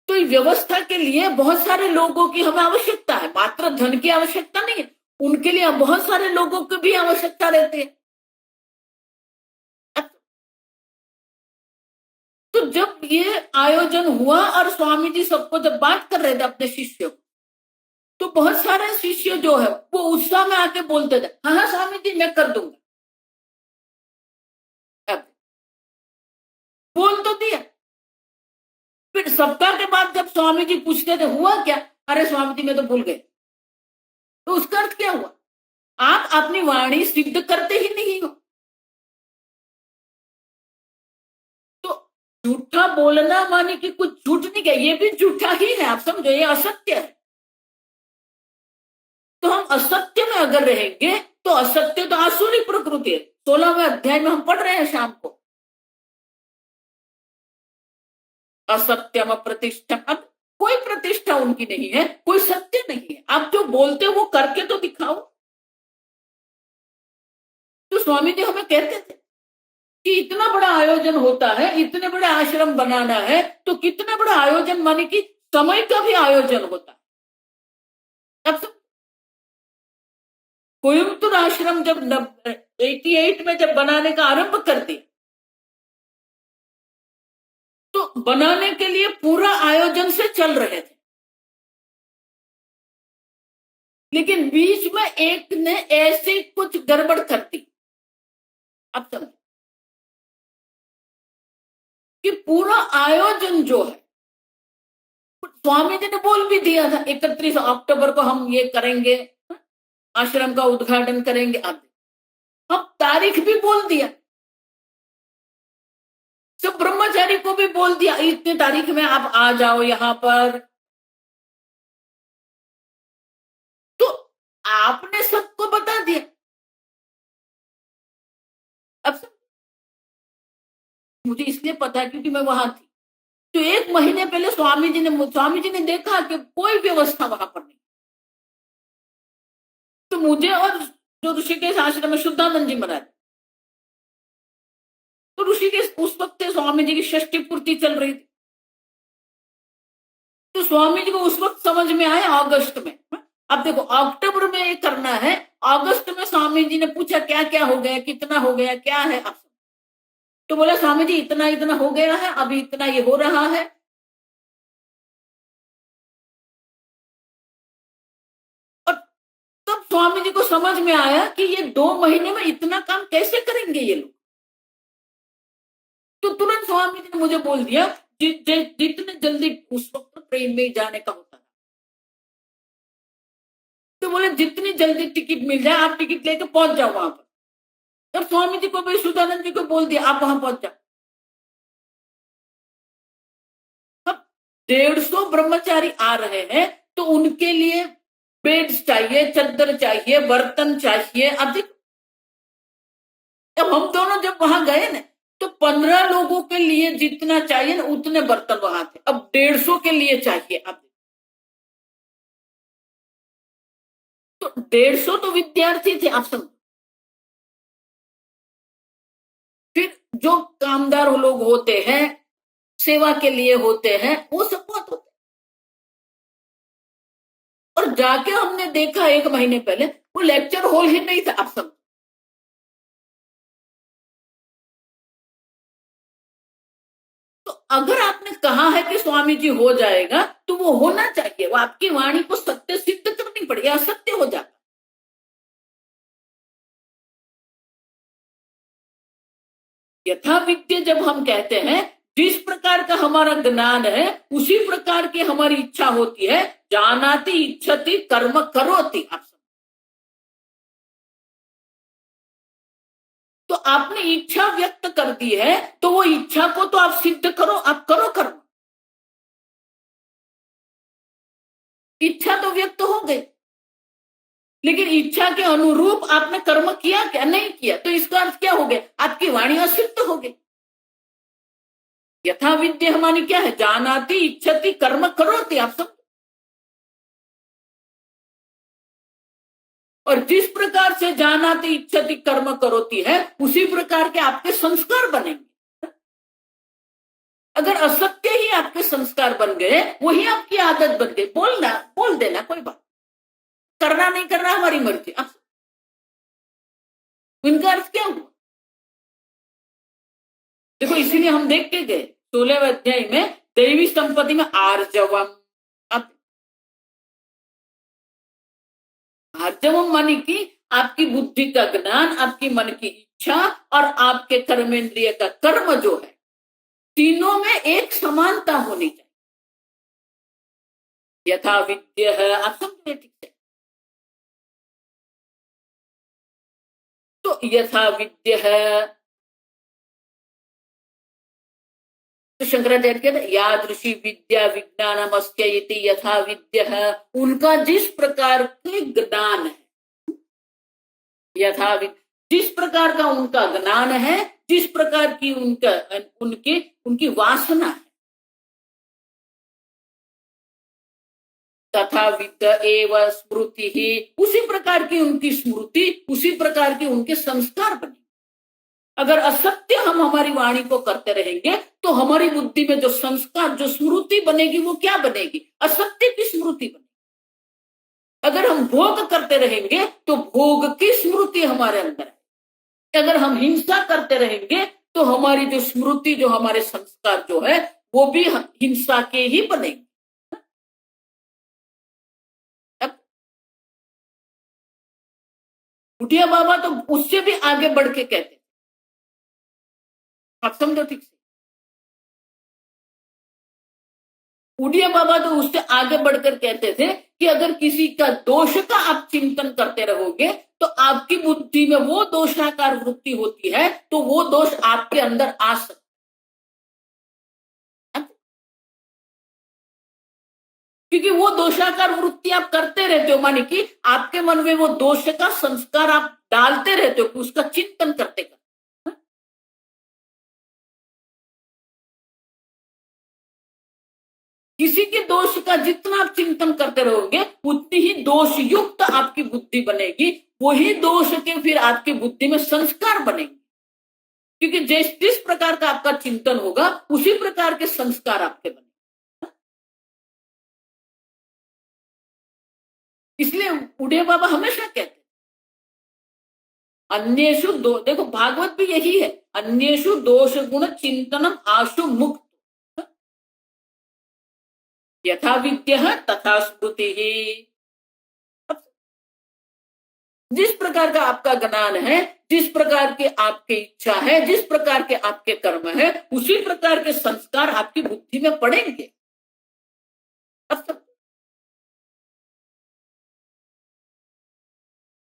तो इस व्यवस्था के लिए बहुत सारे लोगों की हमें आवश्यकता है, मात्र धन की आवश्यकता नहीं है, उनके लिए बहुत सारे लोगों की भी आवश्यकता रहती है। तो जब ये आयोजन हुआ और स्वामी जी सबको जब बात कर रहे थे अपने शिष्यों, तो बहुत सारे शिष्य जो है वो उत्साह में आके बोलते थे, हाँ हाँ स्वामी जी मैं कर दूंगा। अब बोल तो दिया, फिर सप्ताह के बाद जब स्वामी जी पूछते थे हुआ क्या, अरे स्वामी जी मैं तो भूल गए। तो उसका अर्थ क्या हुआ? आप अपनी वाणी सिद्ध करते ही नहीं हो। तो झूठा बोलना माने कि कुछ झूठ नहीं किया, ये भी झूठा ही है, आप समझो, ये असत्य है। तो हम असत्य में अगर रहेंगे तो असत्य तो आसुरी प्रकृति है। 16वें अध्याय में हम पढ़ रहे हैं शाम को, असत्यम प्रतिष्ठा। अब कोई प्रतिष्ठा उनकी नहीं है, कोई सत्य नहीं है। आप जो बोलते हो वो करके तो दिखाओ। तो स्वामी जी हमें कहते थे कि इतना बड़ा आयोजन होता है, इतने बड़े आश्रम बनाना है, तो कितना बड़ा आयोजन माने कि समय का भी आयोजन होता है। अब कोयम्बतूर आश्रम जब 88 में जब बनाने का आरंभ कर दिया, तो बनाने के लिए पूरा आयोजन से चल रहे थे, लेकिन बीच में एक ने ऐसी कुछ गड़बड़ कर दी। अब समझ कि पूरा आयोजन जो है, स्वामी जी ने बोल भी दिया था 31 अक्टूबर को हम ये करेंगे, आश्रम का उद्घाटन करेंगे। अब तारीख भी बोल दिया, सब ब्रह्मचारी को भी बोल दिया इतने तारीख में आप आ जाओ यहां पर। तो आपने सबको बता दिया। अब मुझे इसलिए पता है क्योंकि मैं वहां थी। तो 1 महीने पहले स्वामी जी ने देखा कि कोई व्यवस्था वहां पर नहीं। तो मुझे और जो ऋषिकेश आश्रम में शुद्धानंद जी महाराज, तो ऋषिकेश उस वक्त स्वामी जी की षष्ठी पूर्ति चल रही थी। तो स्वामी जी को उस वक्त समझ में आया अगस्त में। अब देखो अक्टूबर में ये करना है, अगस्त में स्वामी जी ने पूछा क्या क्या हो गया, कितना हो गया, क्या है आप। तो बोला स्वामी जी इतना इतना हो गया है, अभी इतना ये हो रहा है। और तब स्वामी जी को समझ में आया कि ये 2 महीने में इतना काम कैसे करेंगे ये लोग। तो तुरंत स्वामी जी ने मुझे बोल दिया जितने जल्दी, उस वक्त ट्रेन में जाने का होता था, तो बोले जितनी जल्दी टिकट मिल जाए आप टिकट लेकर पहुंच जाओ वहां पर। और स्वामी जी को भी सुधानंद जी को बोल दिया आप वहां पहुंच जाओ। अब 150 ब्रह्मचारी आ रहे हैं, तो उनके लिए बेड्स चाहिए, चद्दर चाहिए, बर्तन चाहिए। अब हम दोनों जब वहां गए ना, तो 15 लोगों के लिए जितना चाहिए ना उतने बर्तन वहां थे, अब 150 के लिए चाहिए। अब तो 150 तो विद्यार्थी थे, आप समझो। फिर जो कामदार लोग होते हैं, सेवा के लिए होते हैं, वो सब बहुत होते हैं। और जाके हमने देखा 1 महीने पहले, वो लेक्चर हॉल ही नहीं था, आप समझो। तो अगर आपने कहा है कि स्वामी जी हो जाएगा, तो वो होना चाहिए, वो आपकी वाणी को सत्य सिद्ध करनी पड़ेगी, असत्य हो जाता। यथा विद्य जब हम कहते हैं, जिस प्रकार का हमारा ज्ञान है उसी प्रकार की हमारी इच्छा होती है। जानाति इच्छति कर्म करोति, आप समझो। तो आपने इच्छा व्यक्त कर दी है, तो वो इच्छा को तो आप सिद्ध करो, आप करो कर्म। इच्छा तो व्यक्त हो गई, लेकिन इच्छा के अनुरूप आपने कर्म किया क्या? नहीं किया। तो इसका अर्थ क्या हो गया? आपकी वाणी असिद्ध हो गई। यथा विद्या हमारी क्या है? जानाति इच्छति कर्म करोति, आप सब। और जिस प्रकार से जानाति इच्छति कर्म करोति है, उसी प्रकार के आपके संस्कार बनेंगे। अगर असत्य ही आपके संस्कार बन गए, वही आपकी आदत बन गई, बोलना, बोल देना, कोई बात, करना नहीं करना हमारी मर्जी। अब इनका अर्थ क्या हुआ? देखो, इसीलिए हम देख के गए 16वें अध्याय में दैवी संपत्ति में आर्जवम। अब आर्जवम मानी कि आपकी बुद्धि का ज्ञान, आपकी मन की इच्छा और आपके कर्मेंद्रिय का कर्म जो है, तीनों में एक समानता होनी चाहिए। यथा विद्य है, आप समझे ठीक से? तो यथा विद्य है, तो शंकराचार्य कहते हैं यादृशी विद्या विज्ञानम अस्त्य इति यथा विद्य है। उनका जिस प्रकार के ज्ञान है, यथा जिस प्रकार का उनका ज्ञान है, जिस प्रकार की उनकी वासना है, तथा विद्य एव स्मृति ही, उसी प्रकार की उनकी स्मृति, उसी प्रकार के उनके संस्कार बने। अगर असत्य हम हमारी वाणी को करते रहेंगे, तो हमारी बुद्धि में जो संस्कार, जो स्मृति बनेगी, वो क्या बनेगी? असत्य की स्मृति बनेगी। अगर हम भोग करते रहेंगे, तो भोग की स्मृति हमारे अंदर है। अगर हम हिंसा करते रहेंगे, तो हमारी जो स्मृति, जो हमारे संस्कार जो है, वो भी हिंसा के ही बनेंगे। बुढ़िया बाबा तो उससे भी आगे बढ़ के कहते, आप समझो ठीक से। बुढ़िया बाबा तो उससे आगे बढ़कर कहते थे कि अगर किसी का दोष का आप चिंतन करते रहोगे, तो आपकी बुद्धि में वो दोषाकार वृत्ति होती है, तो वो दोष आपके अंदर आ सकता है। क्योंकि वो दोषाकार वृत्ति आप करते रहते हो, मानी कि आपके मन में वो दोष का संस्कार आप डालते रहते हो, उसका चिंतन करते करते। किसी के दोष का जितना आप चिंतन करते रहोगे, उतनी ही दोष युक्त आपकी बुद्धि बनेगी। वही दोष के फिर आपकी बुद्धि में संस्कार बनेंगे। क्योंकि जिस प्रकार का आपका चिंतन होगा, उसी प्रकार के संस्कार आपके बनेंगे। इसलिए बूढ़े बाबा हमेशा कहते, अन्येषु दो, देखो भागवत भी यही है, अन्येषु दोष गुण चिंतनम आशु मुक्त, यथा विद्य तथा स्मृति ही। जिस प्रकार का आपका ज्ञान है, जिस प्रकार की आपकी इच्छा है, जिस प्रकार के आपके कर्म है, उसी प्रकार के संस्कार आपकी बुद्धि में पड़ेंगे। अब तक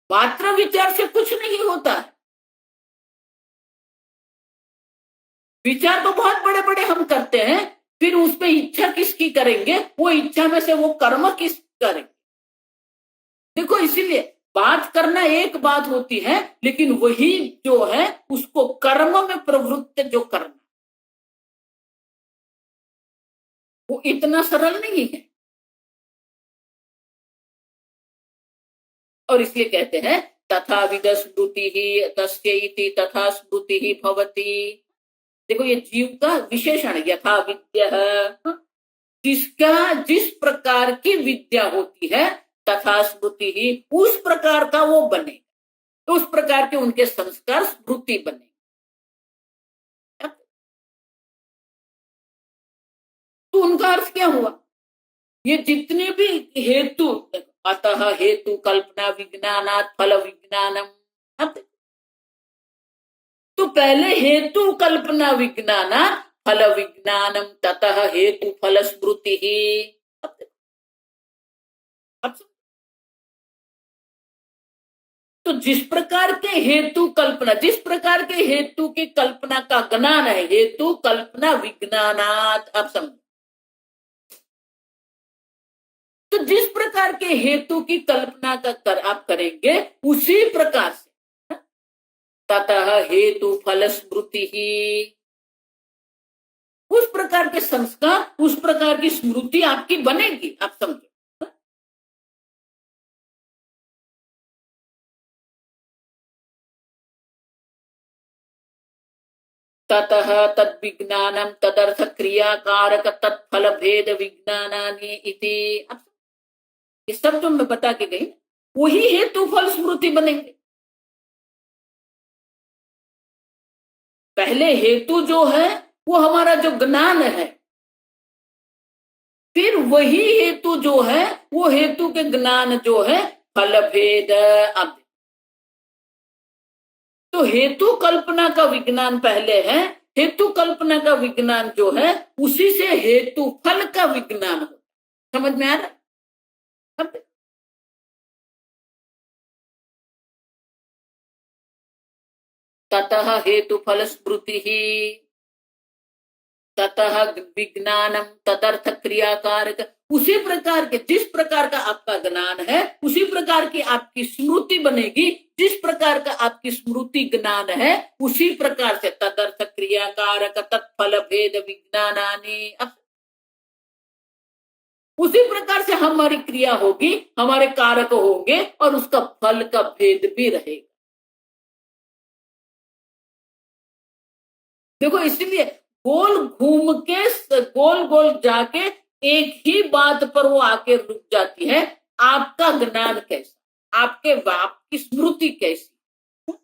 मात्र विचार से कुछ नहीं होता है। विचार तो बहुत बड़े बड़े हम करते हैं, फिर उस पर इच्छा किसकी करेंगे? वो इच्छा में से वो कर्म किस करेंगे? देखो, इसीलिए बात करना एक बात होती है, लेकिन वही जो है उसको कर्म में प्रवृत्त जो करना, वो इतना सरल नहीं है। और इसलिए कहते हैं तथा विद स्मृति ही तस्य इति तथा स्मृति ही भवति। देखो ये जीव का विशेषण, यथा विद्या, जिसका जिस प्रकार की विद्या होती है, तथा स्मृति ही उस प्रकार का वो बने, तो उस प्रकार के उनके संस्कार स्मृति बने। तो उनका अर्थ क्या हुआ, ये जितने भी हेतु, अतः हेतु कल्पना विज्ञानात् फल विज्ञानम, तो पहले हेतु कल्पना विज्ञानात् फल विज्ञानम ततः हेतु फल स्मृति ही। तो जिस प्रकार के हेतु कल्पना, जिस प्रकार के हेतु की कल्पना का ज्ञान है, हेतु कल्पना विज्ञानात्, आप समझो, तो जिस प्रकार के हेतु की कल्पना का आप करेंगे उसी प्रकार से ततः हेतु फल स्मृति ही, उस प्रकार के संस्कार, उस प्रकार की स्मृति आपकी बनेगी, आप समझो। ततः तद विज्ञानम तदर्थ क्रियाकारक तत्फल भेद विज्ञानानि इति। ये सब जो मैं बता के गई वही हेतु फल स्मृति बनेंगे। पहले हेतु जो है वो हमारा जो ज्ञान है, फिर वही हेतु जो है वो हेतु के ज्ञान जो है फल भेद। अब तो हेतु कल्पना का विज्ञान पहले है, हेतु कल्पना का विज्ञान जो है उसी से हेतु फल का विज्ञान हो। समझ में आ रहा? ततः हेतु फल स्मृति ही ततः विज्ञानम तदर्थ क्रियाकारक, उसी प्रकार के जिस प्रकार का आपका ज्ञान है उसी प्रकार की आपकी स्मृति बनेगी, जिस प्रकार का आपकी स्मृति ज्ञान है उसी प्रकार से तदर्थ क्रियाकारक तत्फल भेद विज्ञानानि, उसी प्रकार से हमारी क्रिया होगी, हमारे कारक होंगे और उसका फल का भेद भी रहेगा। देखो इसलिए गोल घूम के, गोल गोल जाके एक ही बात पर वो आके रुक जाती है, आपका ज्ञान कैसा, आपकी स्मृति कैसी।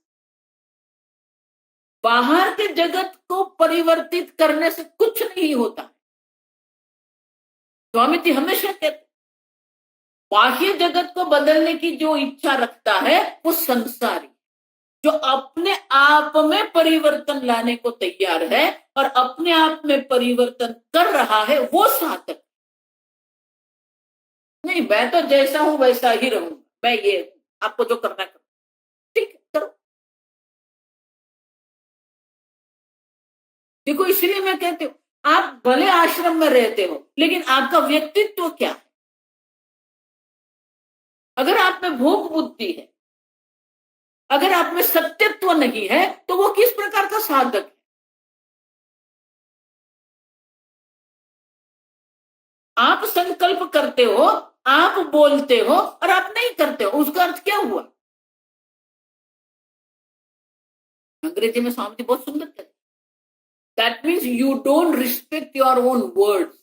बाहर के जगत को परिवर्तित करने से कुछ नहीं होता। स्वामी जी हमेशा कहते बाह्य जगत को बदलने की जो इच्छा रखता है वो संसारी, जो अपने आप में परिवर्तन लाने को तैयार है और अपने आप में परिवर्तन कर रहा है वो साधक। नहीं मैं तो जैसा हूं वैसा ही रहूंगा, मैं ये आपको जो करना करो, ठीक करो। देखो इसलिए मैं कहती हूँ आप भले आश्रम में रहते हो लेकिन आपका व्यक्तित्व क्या है। अगर आप में भोग बुद्धि है, अगर आप में सत्यत्व नहीं है तो वो किस प्रकार का साधक है। आप संकल्प करते हो, आप बोलते हो और आप नहीं करते हो, उसका अर्थ क्या हुआ। अंग्रेजी में स्वामी जी बहुत सुंदर कहते, that means you don't respect your own words.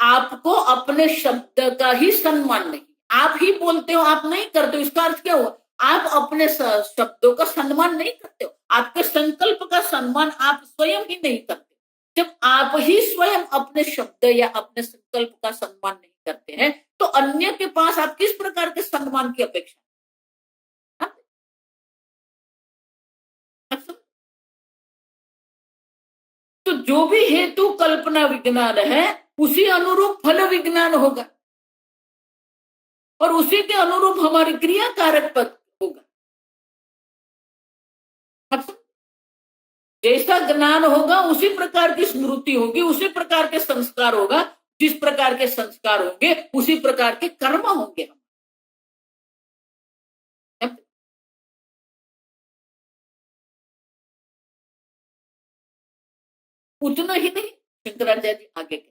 आपको अपने शब्द का ही सम्मान नहीं, आप ही बोलते हो आप नहीं करते हो, इसका अर्थ क्या हुआ, आप अपने शब्दों का सम्मान नहीं करते हो, आपके संकल्प का सम्मान आप स्वयं ही नहीं करते। जब आप ही स्वयं अपने शब्द या अपने संकल्प का सम्मान नहीं करते हैं तो अन्य के पास आप किस प्रकार के सम्मान की अपेक्षा। तो जो भी हेतु कल्पना विज्ञान है उसी अनुरूप फल विज्ञान होगा और उसी के अनुरूप हमारी क्रिया कारक पद होगा। जैसा ज्ञान होगा उसी प्रकार की स्मृति होगी, उसी प्रकार के संस्कार होगा, जिस प्रकार के संस्कार होंगे उसी प्रकार के कर्म होंगे। उतना ही नहीं, शंकराचार्य जी आगे के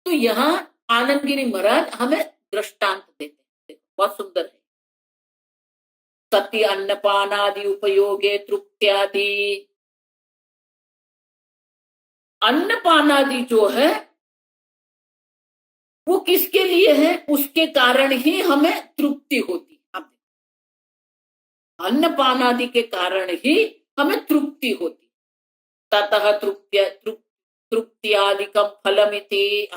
तो यहाँ आनंदगिरी महाराज हमें दृष्टांत देते हैं, बहुत सुंदर है। सती अन्नपानादि उपयोगे तृप्त्यादि, अन्नपानादि जो है वो किसके लिए है? उसके कारण ही हमें तृप्ति होती है। अब अन्नपानादि के कारण ही हमें तृप्ति होती, ततः तृप्त्यादिकम फलमिति।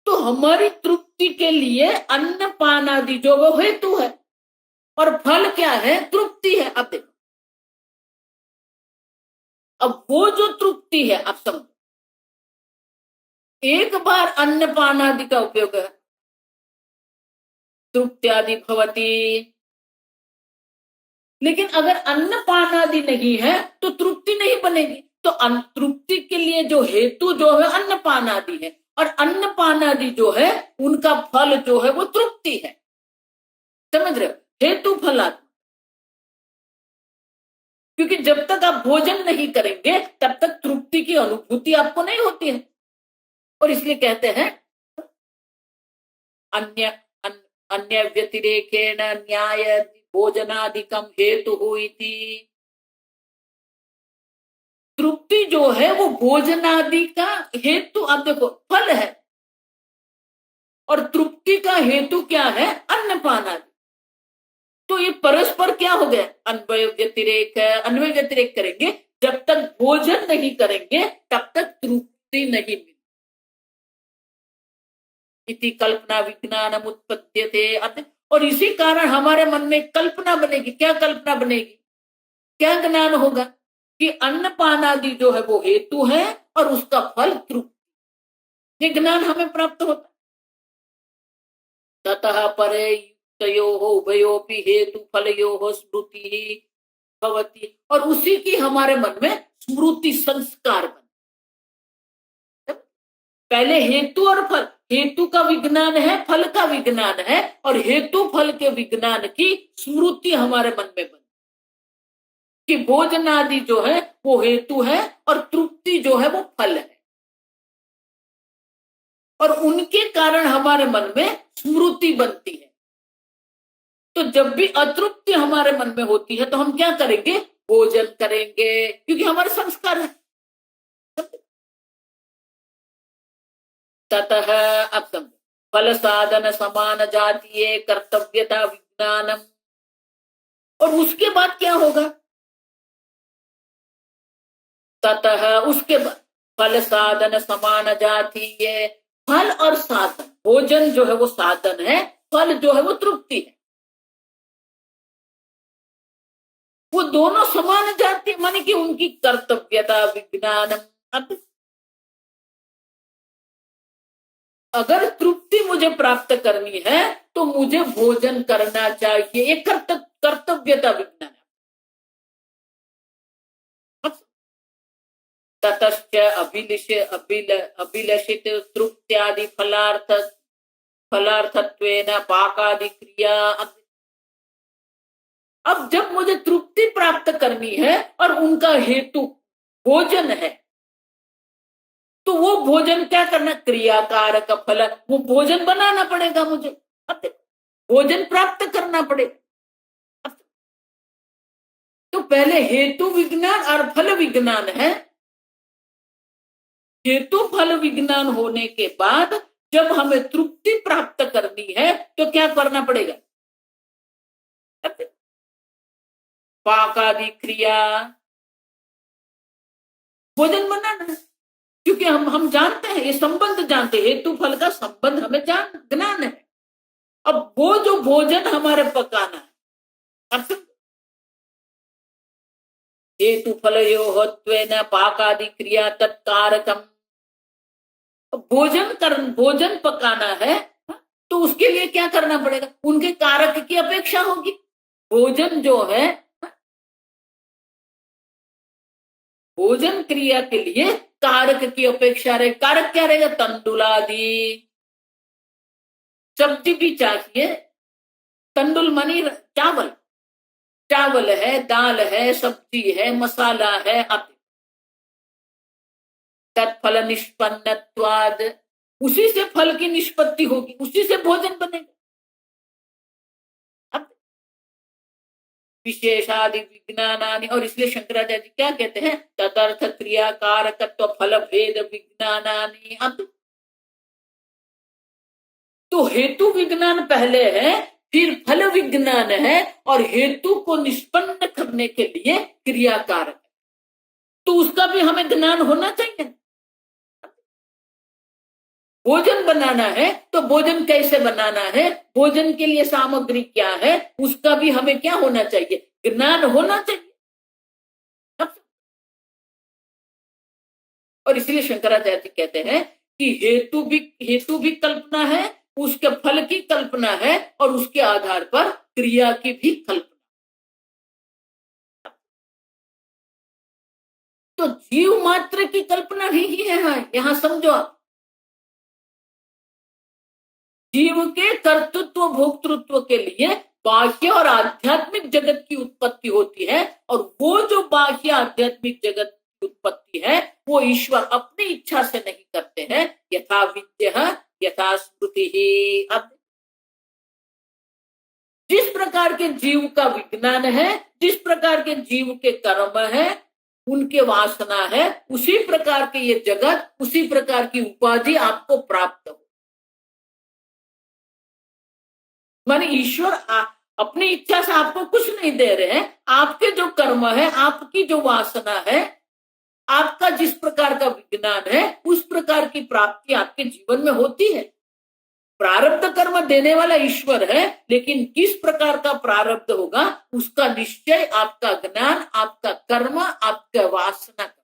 तो हमारी तृप्ति के लिए अन्नपानादि जो वो हेतु है, और फल क्या है? तृप्ति है। अब देखो, अब वो जो तृप्ति है, अब समझो, एक बार अन्नपानादि का उपयोग है, तृप्त्यादि भवति। लेकिन अगर अन्नपानादि नहीं है तो तृप्ति नहीं बनेगी। तो तृप्ति के लिए जो हेतु जो है अन्नपानादि है, और अन्नपानादि जो है उनका फल जो है वो तृप्ति है। समझ रहे हो? हेतु फलात्मक। क्योंकि जब तक आप भोजन नहीं करेंगे तब तक तृप्ति की अनुभूति आपको नहीं होती है। और इसलिए कहते हैं अन्य व्यतिरेकेण न्याय भोजनादिकम हेतु इति। तृप्ति जो है वो भोजनादि का हेतु, अब देखो, फल है, और तृप्ति का हेतु क्या है? अन्नपान आदि। तो ये परस्पर क्या हो गया? अन्वय व्यतिरेक है। अन्वय व्यतिरेक करेंगे, जब तक भोजन नहीं करेंगे तब तक तृप्ति नहीं मिलेगी। इति कल्पना विज्ञानम उत्पद्यते। और इसी कारण हमारे मन में कल्पना बनेगी। क्या कल्पना बनेगी? क्या ज्ञान होगा? कि अन्नपान आदि जो है वो हेतु है और उसका फल तृप्ति। ये ज्ञान हमें प्राप्त होता। ततः परे युक्तयोः उभयोपि हेतु फलयोः स्मृति भवति। और उसी की हमारे मन में स्मृति संस्कार बन। पहले हेतु और फल, हेतु का विज्ञान है, फल का विज्ञान है, और हेतु फल के विज्ञान की स्मृति हमारे मन में बन कि भोजन आदि जो है वो हेतु है और तृप्ति जो है वो फल है। और उनके कारण हमारे मन में स्मृति बनती है। तो जब भी अतृप्ति हमारे मन में होती है तो हम क्या करेंगे? भोजन करेंगे, क्योंकि हमारे संस्कार है। ततः अब समझो, फल साधन समान जातीय कर्तव्यता विज्ञानम। और उसके बाद क्या होगा? ततः उसके बाद फल साधन समान जातीय, फल और साधन, भोजन जो है वो साधन है, फल जो है वो तृप्ति है। वो दोनों समान जाती, माने कि उनकी कर्तव्यता विज्ञानम। अगर तृप्ति मुझे प्राप्त करनी है तो मुझे भोजन करना चाहिए, ये कर्तव्यता विज्ञान है। ततश्च अभिलषित तृप्त्यादि फलार्थत्वेन पाकादि क्रिया। अब जब मुझे तृप्ति प्राप्त करनी है और उनका हेतु भोजन है, तो वो भोजन क्या करना? क्रियाकारक फल, वो भोजन बनाना पड़ेगा मुझे। भोजन प्राप्त करना पड़ेगा। तो पहले हेतु विज्ञान और फल विज्ञान है। हेतु फल विज्ञान होने के बाद जब हमें तृप्ति प्राप्त करनी है तो क्या करना पड़ेगा? पाकादि क्रिया, भोजन बनाना है। क्योंकि हम जानते हैं, ये संबंध जानते हैं, हेतु फल का संबंध हमें ज्ञान है। अब वो जो भोजन हमारे पकाना है, अब हेतु फलयोः त्वेन पाकादि क्रिया तत्कारकम। भोजन पकाना है तो उसके लिए क्या करना पड़ेगा? उनके कारक की अपेक्षा होगी। भोजन जो है, भोजन क्रिया के लिए कारक की अपेक्षा रहे। कारक क्या रहेगा? तंडुलादि, सब्जी भी चाहिए। तंडुल मनी चावल, चावल है, दाल है, सब्जी है, मसाला है। अब तत्फल निष्पन्नत्वाद, उसी से फल की निष्पत्ति होगी, उसी से भोजन बनेगा। अब विशेषादि विज्ञानानि, और इसलिए शंकराचार्य जी क्या कहते हैं, तदर्थ क्रिया कारकत्व फल भेद विज्ञानानि। अब तो हेतु विज्ञान पहले है, फिर फल विज्ञान है, और हेतु को निष्पन्न करने के लिए क्रिया कारक, तो उसका भी हमें ज्ञान होना चाहिए। भोजन बनाना है तो भोजन कैसे बनाना है, भोजन के लिए सामग्री क्या है, उसका भी हमें क्या होना चाहिए, ज्ञान होना चाहिए। और इसलिए शंकराचार्य जी कहते हैं कि हेतु भी कल्पना है, उसके फल की कल्पना है, और उसके आधार पर क्रिया की भी कल्पना। तो जीव मात्र की कल्पना ही है यहां, समझो आप। जीव के कर्तृत्व भोक्तृत्व के लिए बाह्य और आध्यात्मिक जगत की उत्पत्ति होती है, और वो जो बाह्य आध्यात्मिक जगत की उत्पत्ति है वो ईश्वर अपनी इच्छा से नहीं करते हैं। यथा विद्या यथा स्मृति ही। अब जिस प्रकार के जीव का विज्ञान है, जिस प्रकार के जीव के कर्म है, उनके वासना है, उसी प्रकार के ये जगत, उसी प्रकार की उपाधि आपको प्राप्त हो। माने ईश्वर अपनी इच्छा से आपको कुछ नहीं दे रहे हैं, आपके जो कर्म है, आपकी जो वासना है, आपका जिस प्रकार का विज्ञान है, उस प्रकार की प्राप्ति आपके जीवन में होती है। प्रारब्ध कर्म देने वाला ईश्वर है, लेकिन किस प्रकार का प्रारब्ध होगा उसका निश्चय आपका ज्ञान, आपका कर्म, आपका वासना।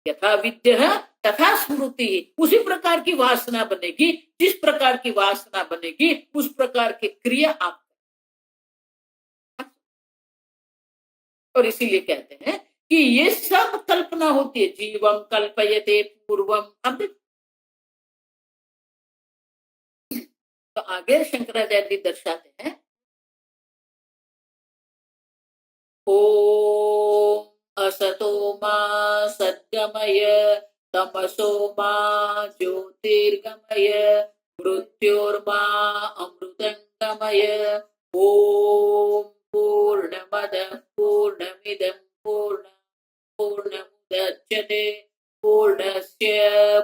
यथा विद्या तथा स्मृति, उसी प्रकार की वासना बनेगी, जिस प्रकार की वासना बनेगी उस प्रकार की क्रिया आप। और इसीलिए कहते हैं कि ये सब कल्पना होती है। जीवम कल्पयते पूर्वम। अब तो आगे शंकराचार्य जी दर्शाते हैं, ओम असतो मा सद्गमय तमसो मा ज्योतिर्गमय मृत्योर्मा अमृतंगमय। ओम पूर्णमद पूर्णमिदं पूर्णमुदच्यते पूर्णस्य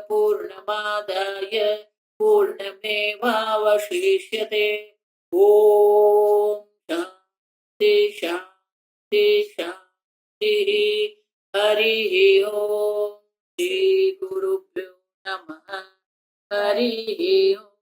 पूर्णमादाय पूर्णमेवावशिष्यते। ओम शांति शांति शांति। हरि ओम। श्री गुरुभ्यो नमः। हरि ओम।